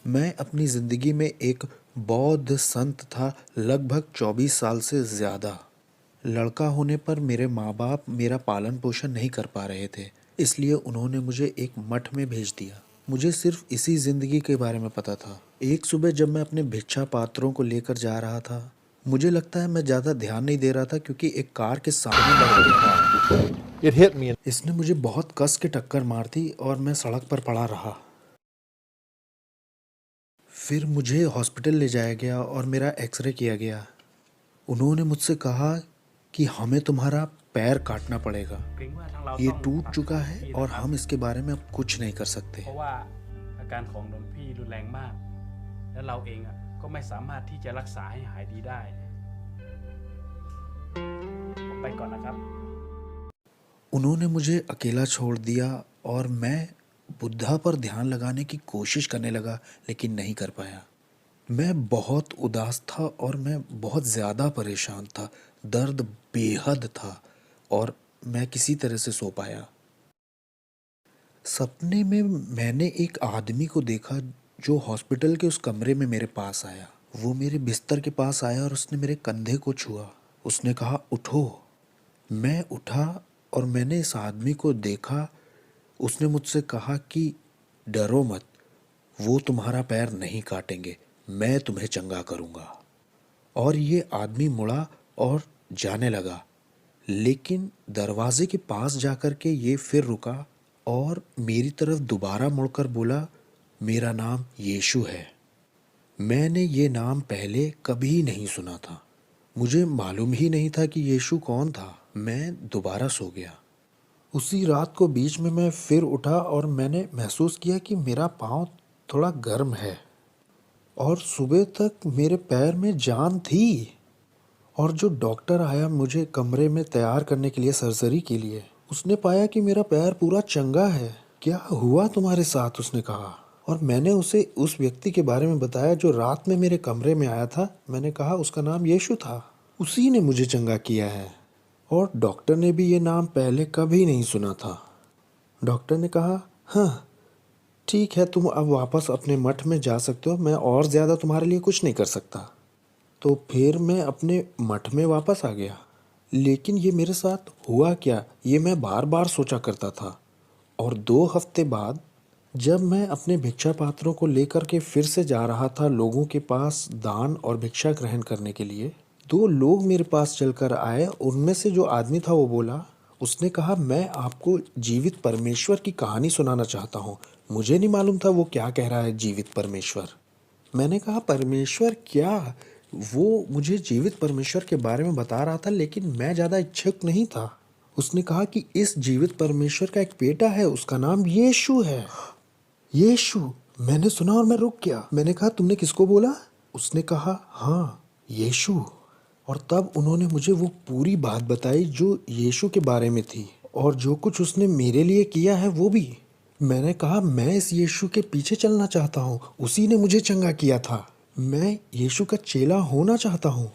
मैं अपनी ज़िंदगी में एक बौद्ध संत था लगभग 24 साल से ज़्यादा। लड़का होने पर मेरे माँ-बाप मेरा पालन-पोषण नहीं कर पा रहे थे, इसलिए उन्होंने मुझे एक मठ में भेज दिया। मुझे सिर्फ़ इसी ज़िंदगी के बारे में पता था। एक सुबह जब मैं अपने भिक्षा पात्रों को लेकर जा रहा था, मुझे लगता है मैं ज़्यादा ध्यान नहीं दे रहा था क्योंकि एक कार के सामने बढ़ गया। It hit me. इसने मुझे बहुत कस के टक्कर मार दी और मैं सड़क पर पड़ा रहा। फिर मुझे हॉस्पिटल ले जाया गया और मेरा एक्सरे किया गया। उन्होंने मुझसे कहा कि हमें तुम्हारा पैर काटना पड़ेगा। เกรงว่าทางเรา ये ต้อง टूट ตัด चुका พี่ है นะ और ครับ हम इसके बारे में अब कुछ नहीं कर सकते। เพราะว่าอาการของหลวงพี่รุนแรงมาก และเราเองก็ไม่สามารถที่จะรักษาให้หายดีได้ ผมไปก่อนนะครับ उन्होंने मुझे अकेला छोड़ दिया और मैं बुद्धा पर ध्यान लगाने की कोशिश करने लगा, लेकिन नहीं कर पाया। मैं बहुत उदास था और मैं बहुत ज़्यादा परेशान था। दर्द बेहद था और मैं किसी तरह से सो पाया। सपने में मैंने एक आदमी को देखा जो हॉस्पिटल के उस कमरे में मेरे पास आया। वो मेरे बिस्तर के पास आया और उसने मेरे कंधे को छुआ। उसने कहा, उठो। मैं उठा और मैंने इस आदमी को देखा। उसने मुझसे कहा कि डरो मत, वो तुम्हारा पैर नहीं काटेंगे, मैं तुम्हें चंगा करूँगा। और ये आदमी मुड़ा और जाने लगा, लेकिन दरवाजे के पास जाकर के ये फिर रुका और मेरी तरफ दोबारा मुड़कर बोला, मेरा नाम यीशु है। मैंने ये नाम पहले कभी नहीं सुना था। मुझे मालूम ही नहीं था कि यीशु कौन था। मैं दोबारा सो गया। उसी रात को बीच में मैं फिर उठा और मैंने महसूस किया कि मेरा पाँव थोड़ा गर्म है और सुबह तक मेरे पैर में जान थी। और जो डॉक्टर आया मुझे कमरे में तैयार करने के लिए सर्जरी के लिए, उसने पाया कि मेरा पैर पूरा चंगा है। क्या हुआ तुम्हारे साथ, उसने कहा। और मैंने उसे उस व्यक्ति के बारे में बताया जो रात में मेरे कमरे में आया था। मैंने कहा उसका नाम यीशु था, उसी ने मुझे चंगा किया है। और डॉक्टर ने भी ये नाम पहले कभी नहीं सुना था। डॉक्टर ने कहा, हाँ ठीक है, तुम अब वापस अपने मठ में जा सकते हो, मैं और ज़्यादा तुम्हारे लिए कुछ नहीं कर सकता। तो फिर मैं अपने मठ में वापस आ गया। लेकिन ये मेरे साथ हुआ क्या, ये मैं बार बार सोचा करता था। और 2 हफ्ते बाद जब मैं अपने भिक्षा पात्रों को लेकर के फिर से जा रहा था लोगों के पास दान और भिक्षा ग्रहण करने के लिए, 2 लोग मेरे पास चलकर आए। उनमें से जो आदमी था वो बोला, उसने कहा, मैं आपको जीवित परमेश्वर की कहानी सुनाना चाहता हूँ। मुझे नहीं मालूम था वो क्या कह रहा है, जीवित परमेश्वर। मैंने कहा, परमेश्वर क्या? वो मुझे जीवित परमेश्वर के बारे में बता रहा था, लेकिन मैं ज़्यादा इच्छुक नहीं था। उसने कहा कि इस जीवित परमेश्वर का एक बेटा है, उसका नाम यीशु है। यीशु, मैंने सुना और मैं रुक गया। मैंने कहा, तुमने किसको बोला? उसने कहा, हाँ यीशु। और तब उन्होंने मुझे वो पूरी बात बताई जो यीशु के बारे में थी और जो कुछ उसने मेरे लिए किया है वो भी। मैंने कहा, मैं इस यीशु के पीछे चलना चाहता हूँ, उसी ने मुझे चंगा किया था। मैं यीशु का चेला होना चाहता हूँ।